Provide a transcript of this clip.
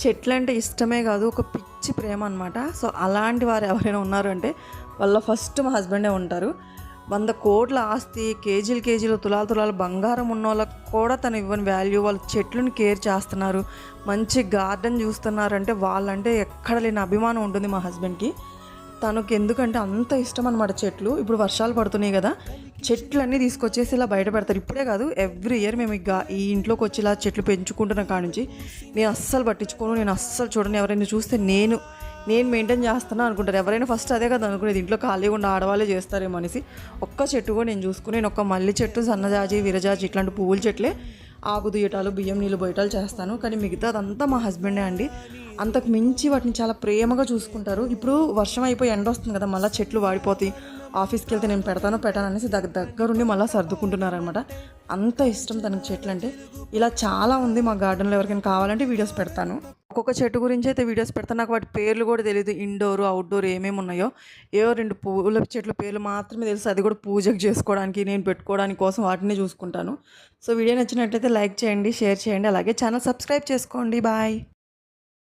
చెట్లంటే ఇష్టమే కాదు, ఒక పిచ్చి ప్రేమ అనమాట. సో అలాంటి వారు ఎవరైనా ఉన్నారు అంటే వాళ్ళ ఫస్ట్ మా హస్బెండే ఉంటారు. 100 కోట్ల ఆస్తి, కేజీలు కేజీలు, తులాలు తులాలు బంగారం ఉన్నోళ్ళకి కూడా తను ఇవ్వని వాల్యూ, వాళ్ళ చెట్లను కేర్ చేస్తున్నారు, మంచి గార్డెన్ చూస్తున్నారంటే వాళ్ళంటే ఎక్కడ లేని అభిమానం ఉంటుంది మా హస్బెండ్కి. తనకు ఎందుకంటే అంత ఇష్టం అనమాట చెట్లు. ఇప్పుడు వర్షాలు పడుతున్నాయి కదా, చెట్లన్నీ తీసుకొచ్చేసి ఇలా బయట పెడతారు. ఇప్పుడే కాదు, ఎవ్రీ ఇయర్ మేము ఇక ఈ ఇంట్లోకి వచ్చి ఇలా చెట్లు పెంచుకుంటున్న కాడ నుంచి నేను అస్సలు పట్టించుకోను, నేను అస్సలు చూడను. ఎవరైనా చూస్తే నేను మెయింటైన్ చేస్తున్నా అనుకుంటారు. ఎవరైనా ఫస్ట్ అదే కదా అనుకునేది, ఇంట్లో ఖాళీగా ఉండి ఆడవాళ్ళే చేస్తారేమో అనేసి. ఒక్క చెట్టు కూడా నేను చూసుకుని, నేను ఒక మల్లి చెట్టు, సన్నజాజి, విరజాజి ఇట్లాంటి పువ్వుల చెట్లే ఆకు దుయ్యటాలు, బియ్యం నీళ్ళు బొయ్యటాలు చేస్తాను. కానీ మిగతా అదంతా మా హస్బెండే అండి. అంతకు మించి వాటిని చాలా ప్రేమగా చూసుకుంటారు. ఇప్పుడు వర్షం అయిపోయి ఎండ వస్తుంది కదా, మళ్ళీ చెట్లు వాడిపోతాయి, ఆఫీస్కి వెళ్తే నేను పెట్టాను అనేసి దగ్గరుండి మళ్ళీ సర్దుకుంటున్నారనమాట. అంత ఇష్టం తనకి చెట్లు అంటే. ఇలా చాలా ఉంది మా గార్డెన్లో, ఎవరికైనా కావాలంటే వీడియోస్ పెడతాను. ఒక్కొక్క చెట్టు గురించి అయితే వీడియోస్ పెడతాను. నాకు వాటి పేర్లు కూడా తెలియదు, ఇండోర్ అవుట్డోర్ ఏమేమి ఉన్నాయో. ఏవో 2 పూల చెట్ల పేర్లు మాత్రమే తెలుసు, అది కూడా పూజకు చేసుకోవడానికి, నేను పెట్టుకోవడానికి కోసం వాటిని చూసుకుంటాను. సో వీడియో నచ్చినట్లయితే లైక్ చేయండి, షేర్ చేయండి, అలాగే ఛానల్ సబ్స్క్రైబ్ చేసుకోండి. బాయ్.